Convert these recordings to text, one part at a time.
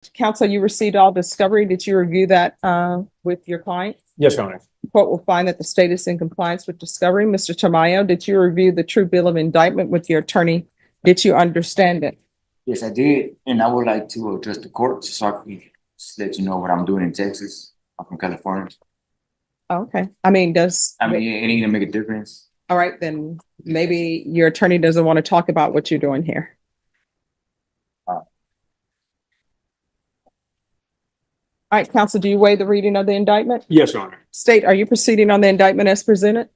Counsel, you received all discovery. Did you review that with your client? Yes, Your Honor. The court will find that the state is in compliance with discovery. Mr. Tamayo, did you review the true bill of indictment with your attorney? Did you understand it? Yes, I did, and I would like to address the court so I can just let you know what I'm doing in Texas. I'm from California. Okay. I mean, It ain't gonna make a difference. all right, then maybe your attorney doesn't want to talk about what you're doing here. All right, counsel, do you waive the reading of the indictment? Yes, Your Honor. State, are you proceeding on the indictment as presented?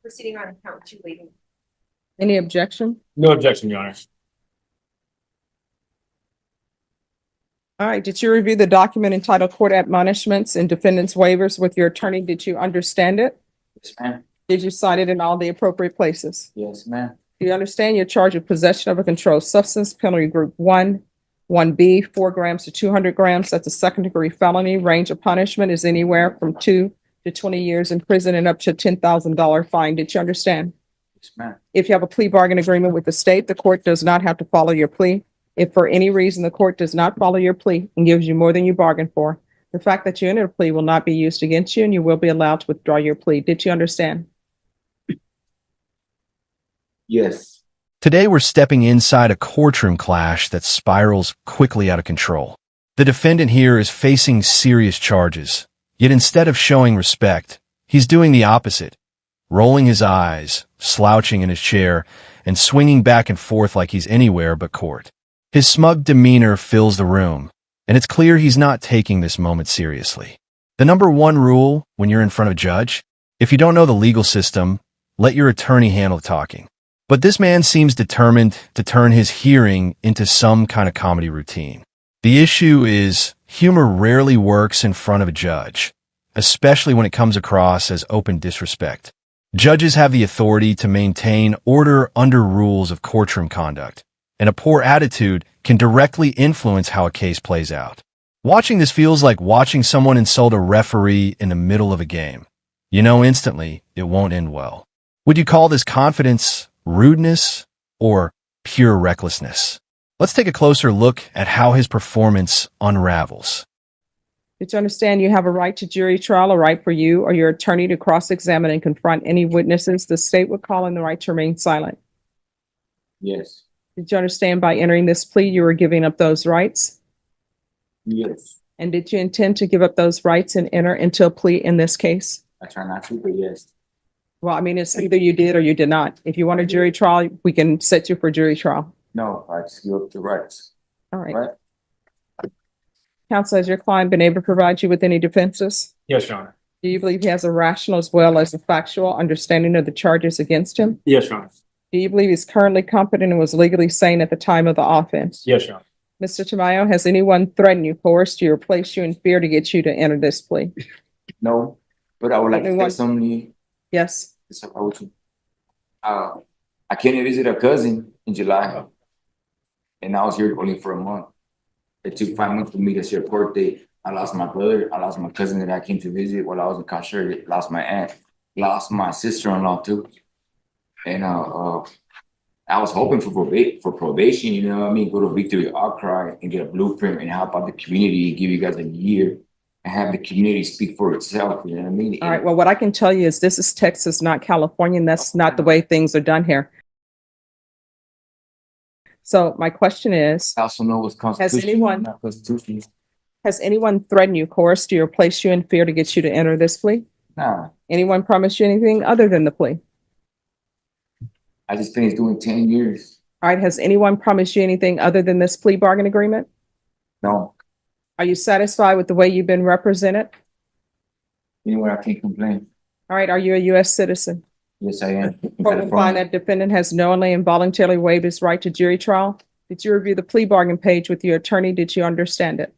Proceeding on count 2 waiting. Any objection? No objection, Your Honor. All right, did you review the document entitled Court Admonishments and Defendant's Waivers with your attorney? Did you understand it? Yes, ma'am. Did you cite it in all the appropriate places? Yes, ma'am. Do you understand your charge of possession of a controlled substance, penalty group 1B, 4 grams to 200 grams? That's a second-degree felony. Range of punishment is anywhere from 2 to 20 years in prison and up to a $10,000 fine. Did you understand? Yes, ma'am. If you have a plea bargain agreement with the state, the court does not have to follow your plea. If for any reason the court does not follow your plea and gives you more than you bargained for, the fact that you entered a plea will not be used against you and you will be allowed to withdraw your plea. Did you understand? Yes. Today, we're stepping inside a courtroom clash that spirals quickly out of control. The defendant here is facing serious charges, yet instead of showing respect, he's doing the opposite, rolling his eyes, slouching in his chair, and swinging back and forth like he's anywhere but court. His smug demeanor fills the room, and it's clear he's not taking this moment seriously. The number one rule when you're in front of a judge: if you don't know the legal system, let your attorney handle the talking. But this man seems determined to turn his hearing into some kind of comedy routine. The issue is, humor rarely works in front of a judge, especially when it comes across as open disrespect. Judges have the authority to maintain order under rules of courtroom conduct, and a poor attitude can directly influence how a case plays out. Watching this feels like watching someone insult a referee in the middle of a game. You know instantly it won't end well. Would you call this confidence, rudeness, or pure recklessness? Let's take a closer look at how his performance unravels. Did you understand you have a right to jury trial, a right for you or your attorney to cross-examine and confront any witnesses the state would call in the right to remain silent? Yes. Did you understand by entering this plea you were giving up those rights? Yes. And did you intend to give up those rights and enter into a plea in this case? I try not to, but yes. Well, I mean, it's either you did or you did not. If you want a jury trial, we can set you for jury trial. No, I just give up the rights. All right. Right? Counsel, has your client been able to provide you with any defenses? Yes, Your Honor. Do you believe he has a rational as well as a factual understanding of the charges against him? Yes, Your Honor. Do you believe he's currently competent and was legally sane at the time of the offense? Yes, Your Honor. Mr. Tamayo, has anyone threatened you, coerced you, or placed you in fear to get you to enter this plea? No, but I would like to Anyone? say something. Yes. I came to visit a cousin in July, and I was here only for a month. It took 5 months for me to see a court date. I lost my brother. I lost my cousin that I came to visit while I was in Courtroom. Lost my aunt. Lost my sister-in-law too. And I was hoping for probation. You know what I mean? Go to Victory Outcry and get a blueprint and help out the community. Give you guys a year and have the community speak for itself. You know what I mean? All right. Well, what I can tell you is this is Texas, not California, and that's not the way things are done here. So my question is, I also know what's constitutional. Not constitutional. has anyone threatened you, coerced you, or placed you in fear to get you to enter this plea? Nah, Anyone promised you anything other than the plea? I just finished doing 10 years. All right. Has anyone promised you anything other than this plea bargain agreement? No, Are you satisfied with the way you've been represented? anywhere I can't complain. All right. Are you a U.S. citizen? Yes, I am. Court will find that defendant has knowingly and voluntarily waived his right to jury trial. Did you review the plea bargain page with your attorney? Did you understand it?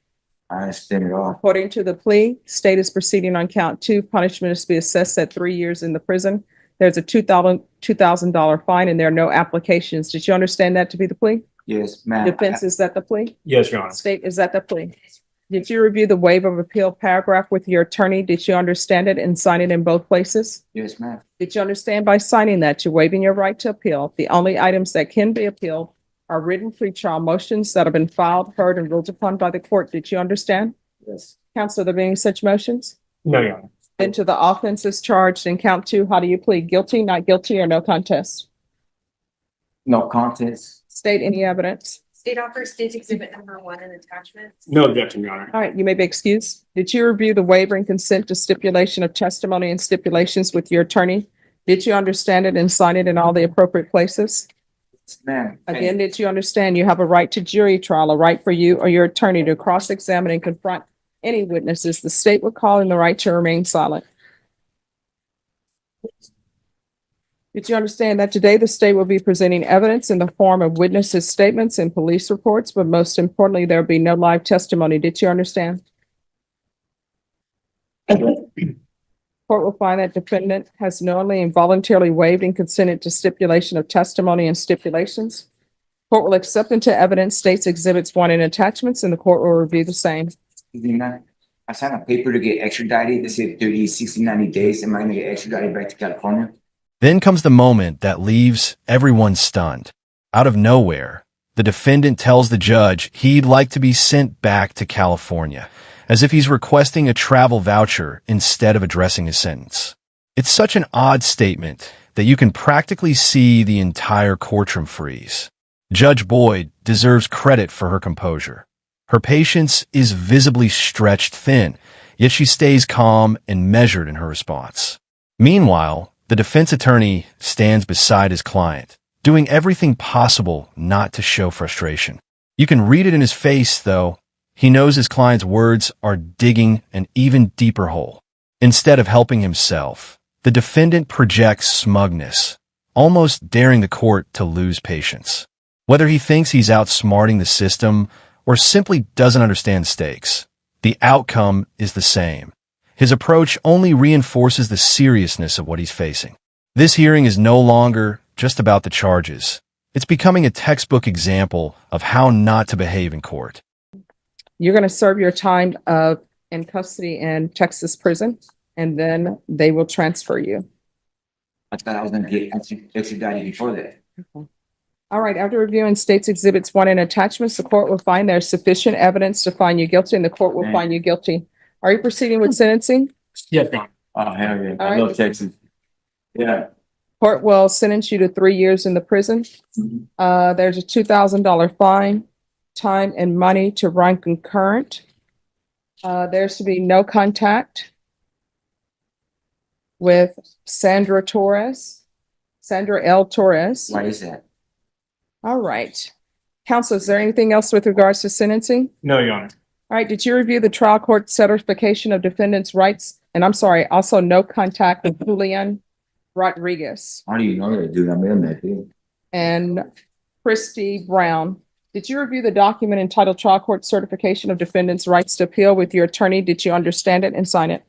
I understand it all. According to the plea, state is proceeding on count 2. Punishment is to be assessed at 3 years in the prison. There's a $2,000 fine and there are no applications. Did you understand that to be the plea? Yes, ma'am. Defense, is that the plea? Yes, Your Honor. State, is that the plea? Did you review the waiver of appeal paragraph with your attorney? Did you understand it and sign it in both places? Yes, ma'am. Did you understand by signing that you're waiving your right to appeal? The only items that can be appealed are written pretrial motions that have been filed, heard, and ruled upon by the court. Did you understand? Yes. Counsel, there being such motions? No, Your Honor. Into the offenses charged in count two, how do you plead? Guilty, not guilty, or no contest? No contest. State any evidence. State offers State's Exhibit number 1 and attachments. No objection, Your Honor. All right, you may be excused. Did you review the waiver and consent to stipulation of testimony and stipulations with your attorney? Did you understand it and sign it in all the appropriate places? Ma'am. Again, did you understand you have a right to jury trial, a right for you or your attorney to cross-examine and confront any witnesses the state would call in the right to remain silent? Did you understand that today the state will be presenting evidence in the form of witnesses' statements and police reports, but most importantly, there will be no live testimony? Did you understand? Court will find that defendant has knowingly and voluntarily waived and consented to stipulation of testimony and stipulations. Court will accept into evidence state's exhibits 1 and attachments, and the court will review the same. I signed a paper to get extradited. They said 30, 60, 90 days. Am I gonna get extradited back to California? Then comes the moment that leaves everyone stunned. Out of nowhere, the defendant tells the judge he'd like to be sent back to California, as if he's requesting a travel voucher instead of addressing his sentence. It's such an odd statement that you can practically see the entire courtroom freeze. Judge Boyd deserves credit for her composure. Her patience is visibly stretched thin, yet she stays calm and measured in her response. Meanwhile, the defense attorney stands beside his client, doing everything possible not to show frustration. You can read it in his face, though. He knows his client's words are digging an even deeper hole. Instead of helping himself, the defendant projects smugness, almost daring the court to lose patience. Whether he thinks he's outsmarting the system or simply doesn't understand stakes, the outcome is the same. His approach only reinforces the seriousness of what he's facing. This hearing is no longer just about the charges. It's becoming a textbook example of how not to behave in court. You're going to serve your time in custody in Texas prison, and then they will transfer you. I thought I was gonna get extradited before that. All right, after reviewing state's exhibits 1 and attachments, the court will find there's sufficient evidence to find you guilty, and the court will find you guilty. Are you proceeding with sentencing? Yes, Your Honor. Oh, hell yeah. All I right. love Texas. Yeah. Court will sentence you to 3 years in the prison. There's a $2,000 fine, time and money to run concurrent. There's to be no contact with Sandra L. Torres. Why is that? All right. Counsel, is there anything else with regards to sentencing? No, Your Honor. All right, did you review the trial court certification of defendant's rights? And I'm sorry, also no contact with Julian Rodriguez I don't even know that dude. I met him that day. and Christy Brown. Did you review the document entitled Trial Court Certification of Defendant's Rights to Appeal with your attorney? Did you understand it and sign it?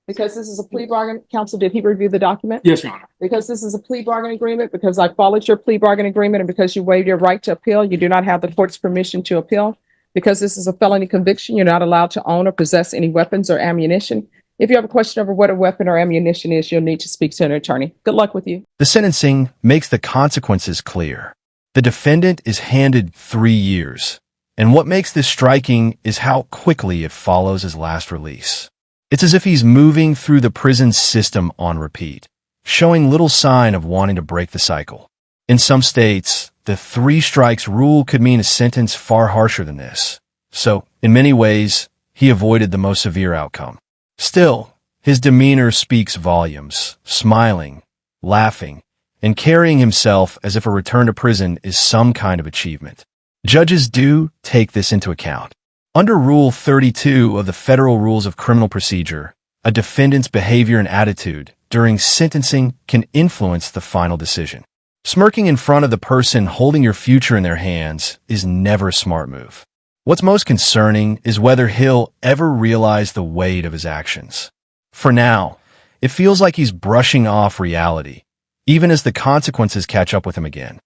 Because this is a plea bargain, counsel, did he review the document? Yes, Your Honor. Because this is a plea bargain agreement, because I followed your plea bargain agreement, and because you waived your right to appeal, you do not have the court's permission to appeal. Because this is a felony conviction, you're not allowed to own or possess any weapons or ammunition. If you have a question over what a weapon or ammunition is, you'll need to speak to an attorney. Good luck with you. The sentencing makes the consequences clear. The defendant is handed 3 years, and what makes this striking is how quickly it follows his last release. It's as if he's moving through the prison system on repeat, showing little sign of wanting to break the cycle. In some states, the 3 strikes rule could mean a sentence far harsher than this. So, in many ways, he avoided the most severe outcome. Still, his demeanor speaks volumes, smiling, laughing, and carrying himself as if a return to prison is some kind of achievement. Judges do take this into account. Under Rule 32 of the Federal Rules of Criminal Procedure, a defendant's behavior and attitude during sentencing can influence the final decision. Smirking in front of the person holding your future in their hands is never a smart move. What's most concerning is whether he'll ever realize the weight of his actions. For now, it feels like he's brushing off reality, even as the consequences catch up with him again.